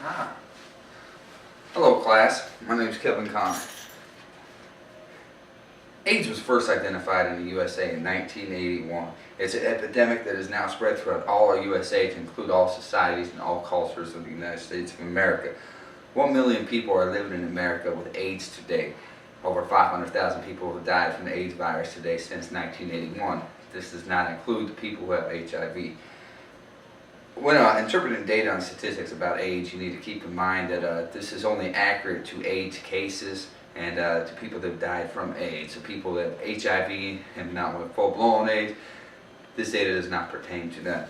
Ah. Hello class, my name is Kevin Connor. AIDS was first identified in the USA in 1981. It's an epidemic that is now spread throughout all of USA to include all societies and all cultures of the United States of America. 1 million people are living in America with AIDS today. Over 500,000 people have died from the AIDS virus today since 1981. This does not include the people who have HIV. When interpreting data on statistics about AIDS, you need to keep in mind that this is only accurate to AIDS cases and to people that have died from AIDS. So people that have HIV and not with full-blown AIDS, this data does not pertain to them.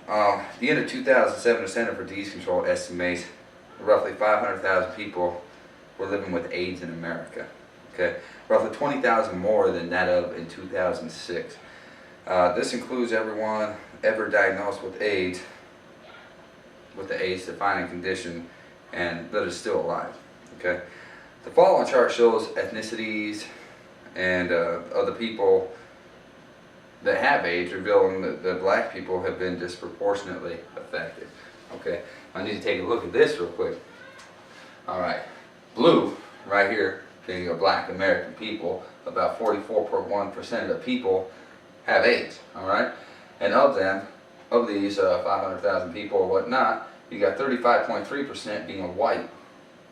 At the end of 2007, the Center for Disease Control estimates roughly 500,000 people were living with AIDS in America. Okay, roughly 20,000 more than that of in 2006. This includes everyone ever diagnosed with AIDS, with the AIDS defining condition, and that is still alive. Okay, the following chart shows ethnicities and other people that have AIDS, revealing that black people have been disproportionately affected. Okay, I need to take a look at this real quick. All right, blue right here being a black American people, about 44.1% of the people have AIDS. All right. And of these 500,000 people or whatnot, you got 35.3% being white,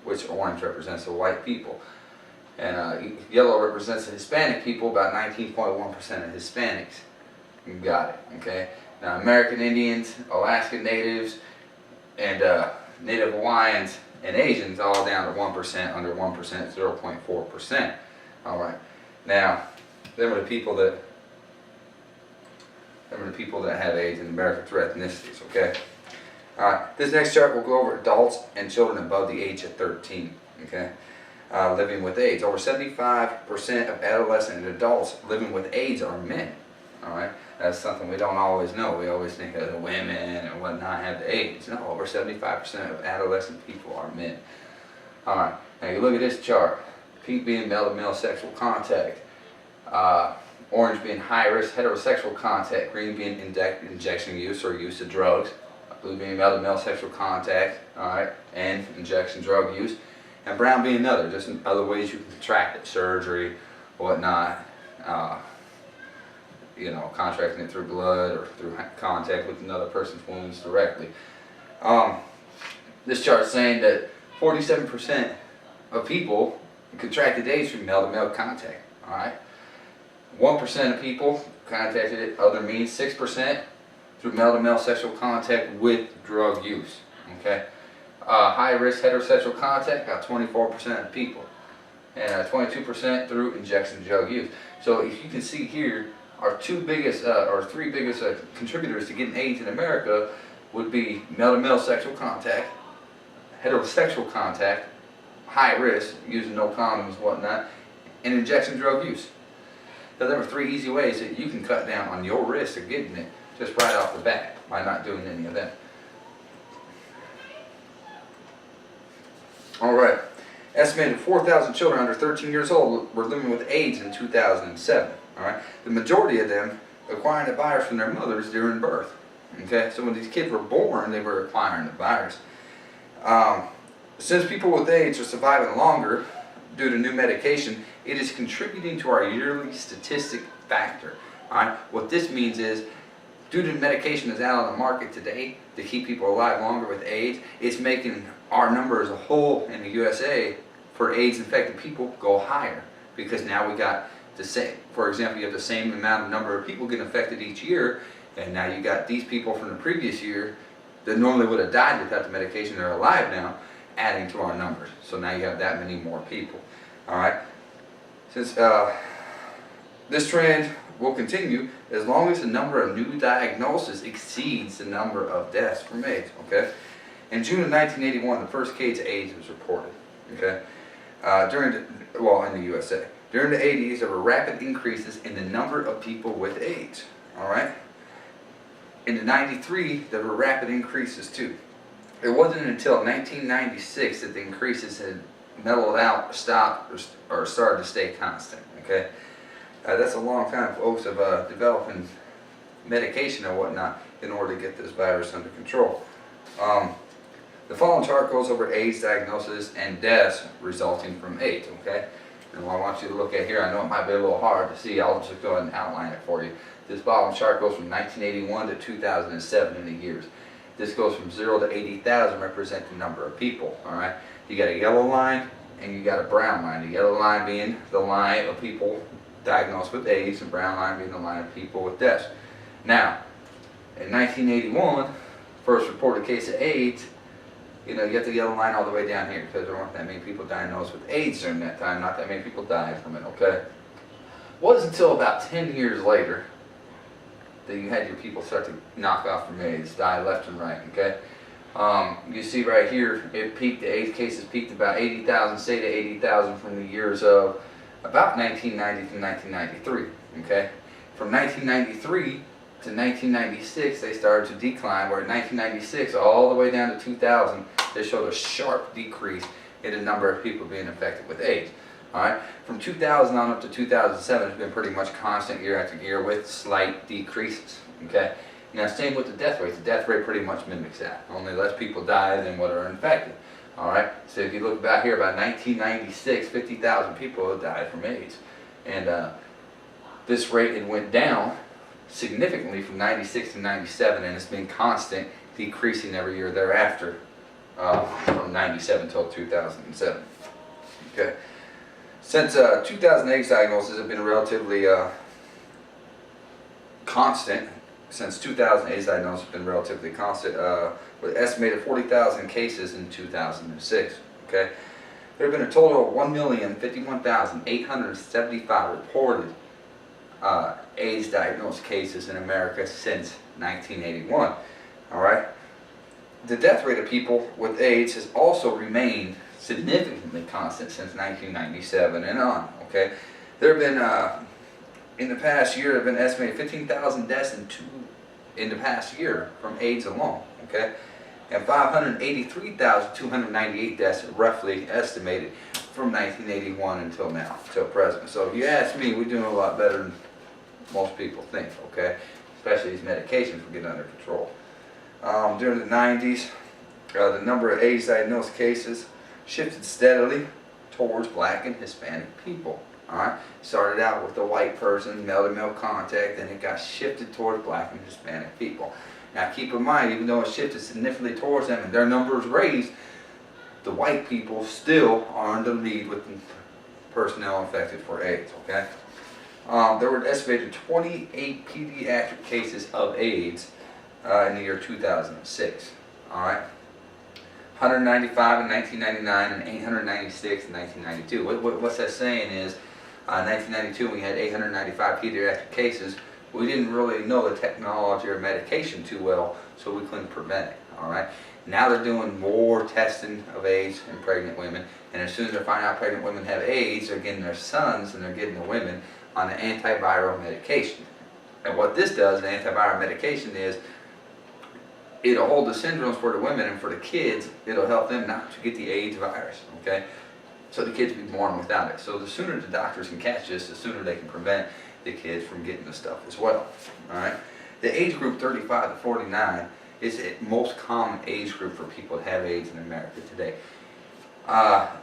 which orange represents the white people. And yellow represents the Hispanic people, about 19.1% of Hispanics. You got it, okay? Now American Indians, Alaskan Natives, and Native Hawaiians and Asians all down to 1%, under 1%, 0.4%. All right. Now, them are the people that have AIDS in America through ethnicities, okay? Alright, this next chart will go over adults and children above the age of 13, okay? Living with AIDS. Over 75% of adolescent and adults living with AIDS are men, alright? That's something we don't always know. We always think of the women and whatnot have the AIDS. No, over 75% of adolescent people are men. Alright, now you look at this chart. Pink being male-to-male sexual contact. Orange being high-risk heterosexual contact, green being injection use or use of drugs, blue being male-to-male sexual contact, alright, and injection drug use, and brown being other, just other ways you can contract it, surgery, whatnot, you know, contracting it through blood or through contact with another person's wounds directly. This chart is saying that 47% of people contracted AIDS through male-to-male contact, alright. 1% of people contacted it other means, 6% through male-to-male sexual contact with drug use. Okay, high-risk heterosexual contact, about 24% of people, and 22% through injection drug use. So if you can see here, our three biggest contributors to getting AIDS in America would be male-to-male sexual contact, heterosexual contact, high risk, using no condoms, whatnot, and injection drug use. So there are three easy ways that you can cut down on your risk of getting it just right off the bat by not doing any of them. Alright, estimated 4,000 children under 13 years old were living with AIDS in 2007. Alright, the majority of them acquiring the virus from their mothers during birth. Okay, so when these kids were born, they were acquiring the virus. Since people with AIDS are surviving longer due to new medication, it is contributing to our yearly statistic factor. Alright, what this means is, due to the medication that's out on the market today to keep people alive longer with AIDS, it's making our number as a whole in the USA for AIDS infected people go higher, because now we got the same. For example, you have the same amount of number of people getting affected each year, and now you got these people from the previous year that normally would have died without the medication, they're alive now, adding to our numbers. So now you have that many more people. Alright, since this trend will continue as long as the number of new diagnoses exceeds the number of deaths from AIDS. Okay, in June of 1981, the first case of AIDS was reported. Okay, in the USA. During the 80s, there were rapid increases in the number of people with AIDS. Alright, in the 93, there were rapid increases too. It wasn't until 1996 that the increases had mellowed out, stopped, or started to stay constant. Okay, that's a long time, folks, of developing medication and whatnot in order to get this virus under control. The following chart goes over AIDS diagnosis and deaths resulting from AIDS, okay? And what I want you to look at here, I know it might be a little hard to see, I'll just go ahead and outline it for you. This bottom chart goes from 1981 to 2007 in the years. This goes from 0 to 80,000, represent the number of people, alright? You got a yellow line and you got a brown line. The yellow line being the line of people diagnosed with AIDS, and brown line being the line of people with deaths. Now, in 1981, first reported case of AIDS, you get the yellow line all the way down here because there weren't that many people diagnosed with AIDS during that time, not that many people died from it, okay? Wasn't until about 10 years later that you had your people start to knock off from AIDS, die left and right, okay? You see right here, it peaked, the AIDS cases peaked about 80,000, say to 80,000 from the years of about 1990 to 1993, okay? From 1993 to 1996, they started to decline, where in 1996 all the way down to 2000, they showed a sharp decrease in the number of people being infected with AIDS. Alright, from 2000 on up to 2007, it's been pretty much constant year after year with slight decreases. Okay, now same with the death rate. The death rate pretty much mimics that. Only less people die than what are infected. Alright, so if you look about here, about 1996, 50,000 people have died from AIDS. And this rate, it went down significantly from 96 to 97, and it's been constant, decreasing every year thereafter, from 97 till 2007. Okay. Since 2000, AIDS diagnoses have been relatively constant. Since 2000, AIDS diagnosis has been relatively constant, with estimated 40,000 cases in 2006. Okay, there have been a total of 1,051,875 reported AIDS diagnosed cases in America since 1981. All right, the death rate of people with AIDS has also remained significantly constant since 1997 and on. Okay, there have been in the past year, there have been estimated 15,000 deaths in the past year from AIDS alone. Okay, and 583,298 deaths roughly estimated from 1981 until now, till present. So if you ask me, we're doing a lot better than most people think. Okay, especially these medications will get under control. During the 90s, the number of AIDS diagnosed cases shifted steadily towards black and Hispanic people. Alright, started out with the white person, male-to-male contact, and it got shifted towards black and Hispanic people. Now keep in mind, even though it shifted significantly towards them and their numbers raised, the white people still are in the lead with personnel infected for AIDS. Okay, there were estimated 28 pediatric cases of AIDS in the year 2006. Alright, 195 in 1999 and 896 in 1992. What's that saying is, in 1992 we had 895 pediatric cases. We didn't really know the technology or medication too well, so we couldn't prevent it. All right. Now they're doing more testing of AIDS in pregnant women, and as soon as they find out pregnant women have AIDS, they're getting their sons and they're getting the women on an antiviral medication. And what this does, the antiviral medication, is it'll hold the syndromes for the women, and for the kids, it'll help them not to get the AIDS virus, okay? So the kids will be born without it. So the sooner the doctors can catch this, the sooner they can prevent the kids from getting the stuff as well, all right? The age group 35 to 49 is the most common age group for people that have AIDS in America today.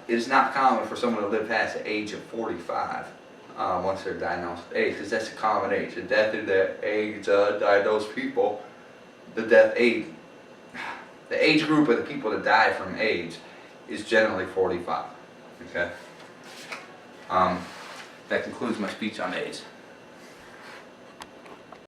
It is not common for someone to live past the age of 45 once they're diagnosed with AIDS, because that's a common age. The death of the AIDS diagnosed people, the age group of the people that die from AIDS is generally 45. Okay. That concludes my speech on AIDS.